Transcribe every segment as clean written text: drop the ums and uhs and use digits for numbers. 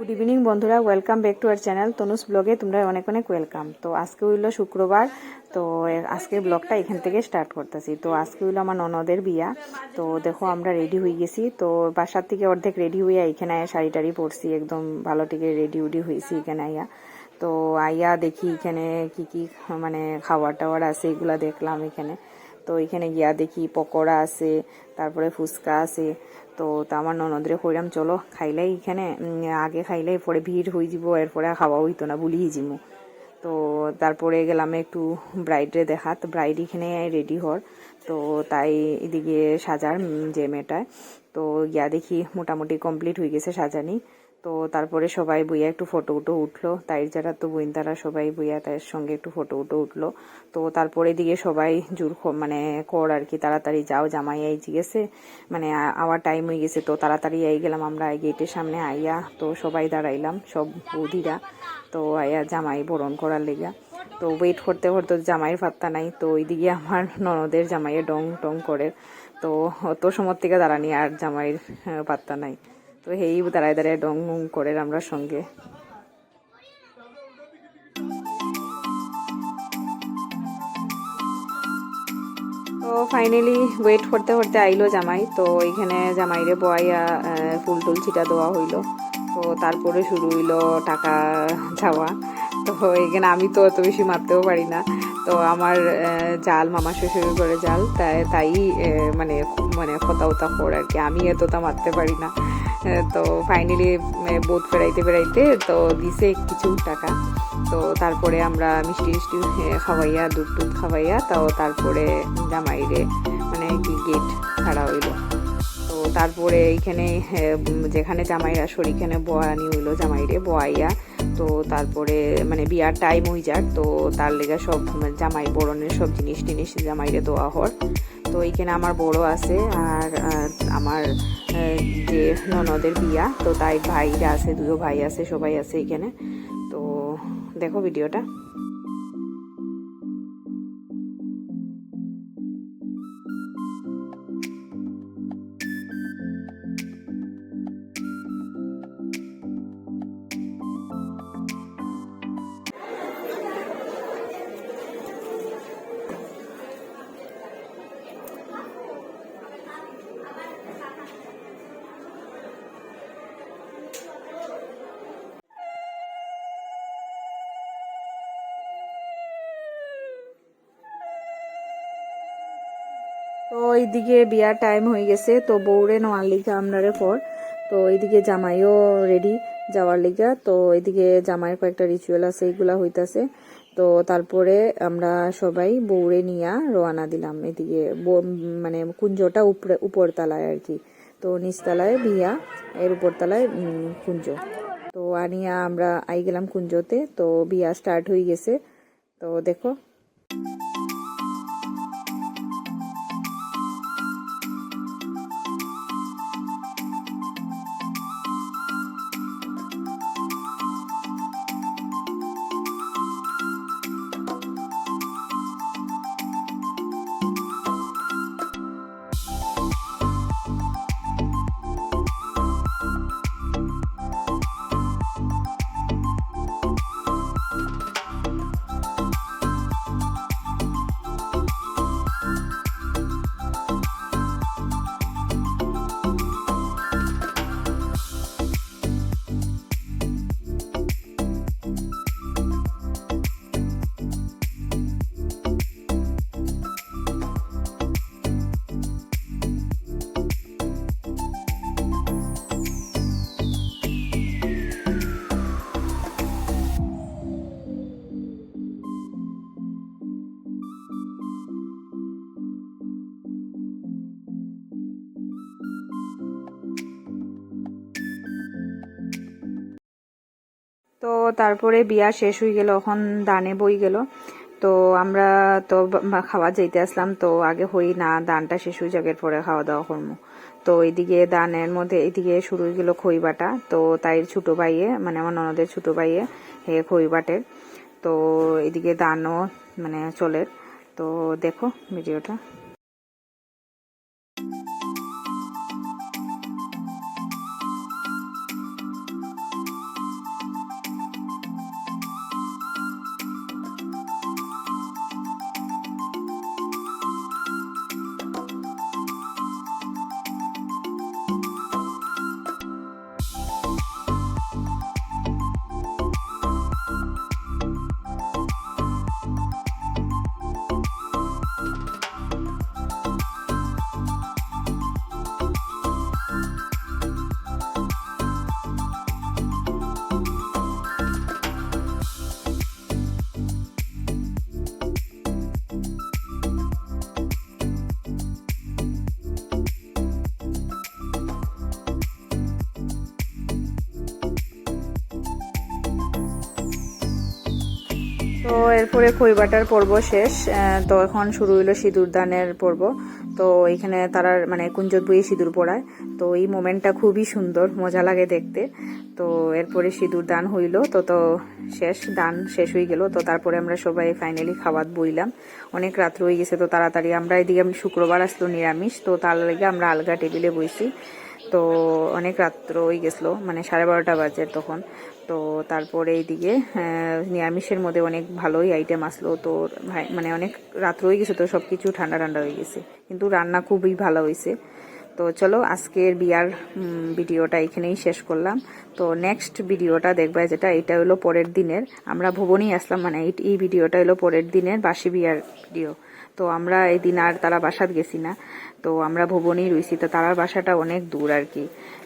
Good evening বন্ধুরা, welcome back to our channel Tanu's ব্লগে তোমরা অনেক অনেক ওয়েলকাম। তো আজকে হইলো শুক্রবার, তো আজকের ব্লগটা এখান থেকে স্টার্ট করতেছি। তো আজকে হইলো আমার ননদের বিয়া। তো দেখো আমরা রেডি হয়ে গেছি, তো বাসার থেকে অর্ধেক রেডি হইয়া এখানে শাড়ি টাড়ি পরছি, একদম ভালো থেকে রেডি উডি হয়েছি এখানে আইয়া। তো আইয়া দেখি এখানে কি কি মানে খাবার টাওয়ার আছে, এগুলা দেখলাম এখানে। তো এখানে গিয়া দেখি পকোড়া আছে, তারপরে ফুচকা আছে। তো আমার ননদরে কইরাম চলো খাইলাই, এখানে আগে খাইলাই পরে ভিড় হয়ে যাব, এরপরে খাওয়া হইতো না, ভুলিয়ে যাবো। তো তারপরে গেলাম একটু ব্রাইডরে দেখাত, ব্রাইড এখানে রেডি হর। তো তাই এদিকে সাজার যে মেয়েটায়, তো গিয়া দেখি মোটামুটি কমপ্লিট হয়ে গেছে সাজানি। তো তারপরে সবাই বইয়া একটু ফটো উটো উঠলো, তাই যারা তো বইন তারা সবাই বইয়া তার সঙ্গে একটু ফটো উটো উঠলো। তো তারপরে দিকে সবাই জোর মানে কর আর কি, তাড়াতাড়ি যাও জামাই আই গেছে, মানে আওয়ার টাইম হয়ে গেছে। তো তাড়াতাড়ি আই গেলাম আমরা গেটের সামনে আইয়া, তো সবাই দাঁড়াইলাম সব বৌদিরা। তো আইয়া জামাই বরণ করার লেগা, তো ওয়েট করতে করতে জামাইয়ের পাত্তা নাই। তো ওইদিকে আমার ননদের জামাইয়ে ডং টং করে, তো অত সময় থেকে দাঁড়ানি আর জামাইয়ের পাত্তা নাই। তো এই দাঁড়ায় দাঁড়ায় ডং ডং করে আমরা সঙ্গে। তো ফাইনালি ওয়েট করতে করতে আইলো জামাই। তো এখানে জামাইরে বয়াইয়া ফুল টুল ছিটা দেওয়া হইলো। তো তারপরে শুরু হইলো টাকা যাওয়া। তো এখানে আমি তো অত বেশি মারতেও পারি না। তো আমার জাল মামা শ্বশুর করে জাল, তাই মানে মানে খতা উতা কর আর কি, আমি এতটা মারতে পারি না। তো ফাইনালি বোধ ফেরাইতে ফেরাইতে তো দিছে কিছু টাকা। তো তারপরে আমরা মিষ্টি মিষ্টি খাওয়াইয়া, দুধ টুধ খাওয়াইয়া, তারপরে জামাইরে মানে কি গেট ছাড়া হইলো। তো তারপরে এইখানে যেখানে জামাইরা শরীখানে বোয়ানি হইলো, জামাইরে বোয়াইয়া। তো তারপরে মানে বিয়ার টাইম হয়ে যাক, তো তার লেগে সব জামাই বরণের সব জিনিস টিনিস জামাইরে দেওয়া হর। তো এইখানে আমার বড় আছে আর আমার যে ননদের বিয়া, তো তাই ভাইরা আছে, দুটো ভাই আছে, সবাই আছে এখানে। তো দেখো ভিডিওটা। তো এইদিকে বিয়ার টাইম হয়ে গেছে, তো বউরে নেওয়ার লিগা আপনারে পর। তো এইদিকে জামাইও রেডি যাওয়ার লিগা। তো এইদিকে জামাইয়ের কয়েকটা রিচুয়াল আছে, এইগুলা হইতাছে। তো তারপরে আমরা সবাই বউরে নিয়া রওনা দিলাম। এদিকে মানে কুঞ্জটা উপর তলায় আর কি, তো নিচতলায় বিয়া, এর উপর তলায় কুঞ্জ। তো আনিয়া আমরা আই গেলাম কুঞ্জতে। তো বিয়া স্টার্ট হয়ে গেছে, তো দেখো। তো তারপরে বিয়া শেষ হয়ে গেল, এখন দানে বই গেল। তো আমরা তো খাওয়া যাইতে আসলাম, তো আগে হই না দানটা শেষ হয়ে যাবে, পরে খাওয়া দাওয়া করবো। তো এইদিকে দানের মধ্যে এইদিকে শুরু হয়ে গেল খই বাটা। তো তাই ছোট ভাইয়ে মানে আমার ননদের ছোট ভাইয়ে খই বাটের। তো এদিকে দানও মানে চলে। তো দেখো ভিডিওটা। তো এরপরে খই বাটার পর্ব শেষ। তো এখন শুরু হইলো সিঁদুর দানের পর্ব। তো এখানে তারা মানে কুঞ্জত বইয়ে সিঁদুর পড়ায়। তো এই মোমেন্টটা খুবই সুন্দর, মজা লাগে দেখতে। তো এরপরে সিঁদুর দান হইলো, তো দান শেষ হয়ে গেল। তো তারপরে আমরা সবাই ফাইনালি খাওয়াত বইলাম। অনেক রাত্র হয়ে গেছে, তো তাড়াতাড়ি আমরা এদিকে শুক্রবার আসলো নিরামিষ, তো তার লেগে আমরা আলগা টেবিলে বইছি। তো অনেক রাত্র হয়ে গেছিলো, মানে 12:30 বাজে তখন। তো তারপরে এইদিকে নিরামিষের মধ্যে অনেক ভালোই আইটেম আসলো। তো মানে অনেক রাত্র হয়ে গেছে, তো সব কিছু ঠান্ডা ঠান্ডা হয়ে গেছে, কিন্তু রান্না খুবই ভালো হয়েছে। তো চলো আজকের বিয়ার ভিডিওটা এখানেই শেষ করলাম। তো নেক্সট ভিডিওটা দেখবা, যেটা এটা হলো পরের দিনের, আমরা ভুবনেই আসলাম, মানে এই ভিডিওটা হলো পরের দিনের বাসি বিয়ার ভিডিও। তো আমরা এই দিন আর তারা বাসাত গেছি না, তো আমরা ভুবনেই রয়েছি। তো তারার বাসাটা অনেক দূর আর কি,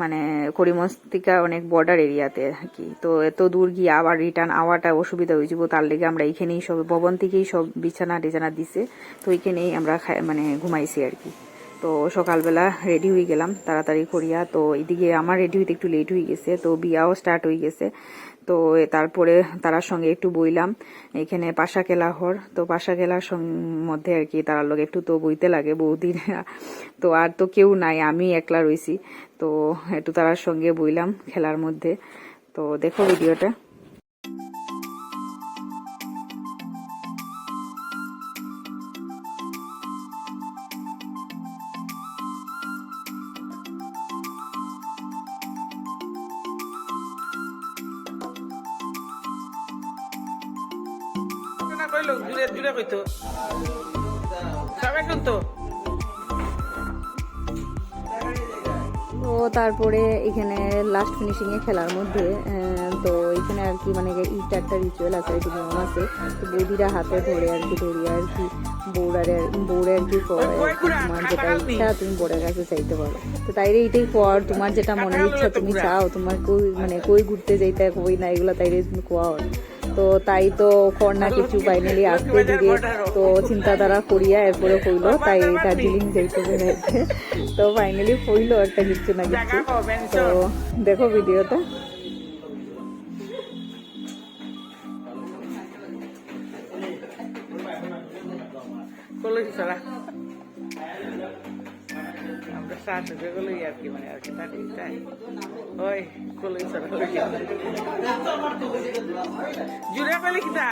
মানে করিমগঞ্জ থেকে অনেক বর্ডার এরিয়াতে আর কি। তো এত দূর গিয়ে আবার রিটার্ন আওয়াটা অসুবিধা হয়ে যাবো, তার লেগে আমরা এইখানেই সব ভবন থেকেই সব বিছানা টিছানা দিছে। তো এইখানেই আমরা মানে ঘুমাইছি আর কি। তো সকালবেলা রেডি হয়ে গেলাম তাড়াতাড়ি করিয়া। তো এদিকে আমার রেডি হইতে একটু লেট হয়ে গেছে, তো বিয়াও স্টার্ট হয়ে গেছে। তো তারপরে তারার সঙ্গে একটু বইলাম। এখানে পাশা খেলা হর, তো পাশা খেলার মধ্যে আর কি তারার লোক একটু তো বইতে লাগে বৌদির। তো আর তো কেউ নাই, আমি একলা রয়েছি। তো একটু তারার সঙ্গে বইলাম খেলার মধ্যে। তো দেখো ভিডিওটা। জুড়ে কইতো সবাই শুনতো। তো তারপরে এখানে লাস্ট ফিনিশিং এ খেলার মধ্যে তো এখানে আর কি মানে এইটা একটা রিচুয়াল আছে, একটু নিয়ম আছে। তো বৌদিরা হাতে ধরে আর কি ধরিয়া আর কি বৌড়ে আর কি তোমার যেটা ইচ্ছা তুমি বৌড়ের কাছে চাইতে পারো। তো তাইরে এইটাই পর তোমার যেটা মনের ইচ্ছা তুমি চাও, তোমার কই মানে কই ঘুরতে যাইতে কই না, এগুলা তাইরে তুমি কোয়া। তো তাই তো কর্ণা কিছু ফাইনালি আসতে দিকে তো চিন্তাধারা করিয়া এরপরে কইলো তাই দার্জিলিং যাইতে বেড়াইতে। তো ফাইনালি কইলো একটা কিছু না কিছু। তো দেখো ভিডিওটা। আর কি মানে আর কি ওই জুড়ে পেলে কিতা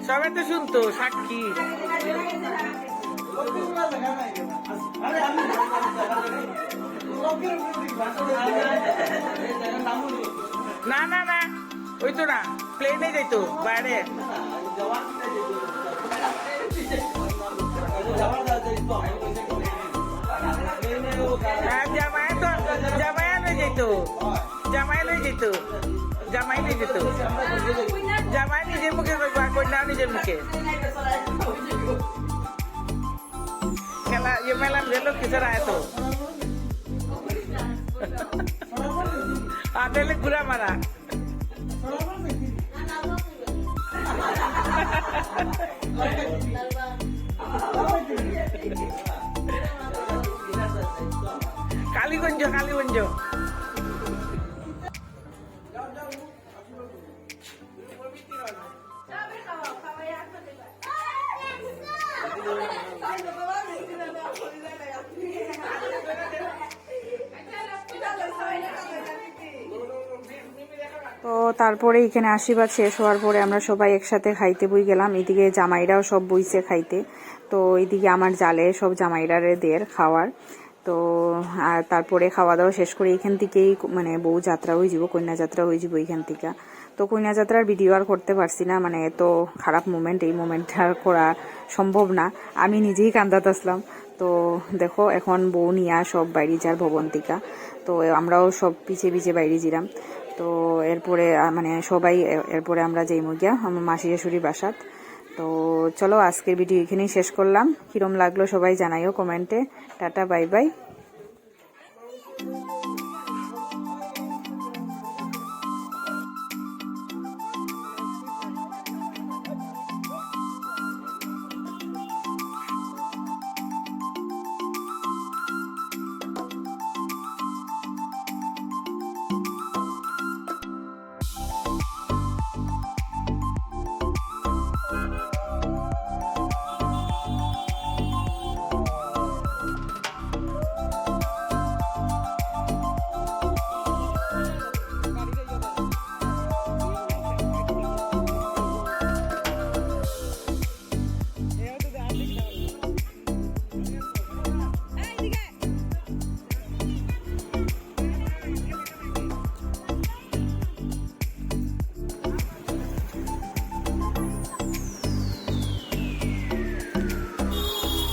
সবাই তো শুনতো সাক্ষী। না না না ওই তো না, প্লেনে যাইতো বাইরে। জামাই লই যেত জামাই নিজের মুখে কন্যা নিজের মুখে খেলা মেলা গেল কিসের আয়ত আদেলে ঘুরা মারা। কালীগঞ্জ তো তারপরে এখানে আশীর্বাদ শেষ হওয়ার পরে আমরা সবাই একসাথে খাইতে বই গেলাম। এদিকে জামাইরাও সব বইছে খাইতে। তো এইদিকে আমার জালে সব জামাইরারে দের খাওয়ার। তো আর তারপরে খাওয়া দাওয়া শেষ করে এখান থেকেই মানে বউ যাত্রা হয়ে যাব, কন্যা যাত্রা হয়ে যাব এখান থেকে। তো কন্যা যাত্রার ভিডিও আর করতে পারছি না, মানে এত খারাপ মোমেন্ট, এই মোমেন্টটা করা সম্ভব না। আমি নিজেই কান্দাত আসলাম। তো দেখো এখন বউ নিয়া সব বাইরে যার ভবন থেকে। তো আমরাও সব পিছে পিছে বাইরে জিরাম। তো এরপরে মানে সবাই এরপরে আমরা যাইমু গিয়া আমার মাসি শাশুড়ির বাসাত। তো চলো আজকের ভিডিও এখানেই শেষ করলাম। কিরম লাগলো সবাই জানাইও কমেন্টে। Tata bye bye.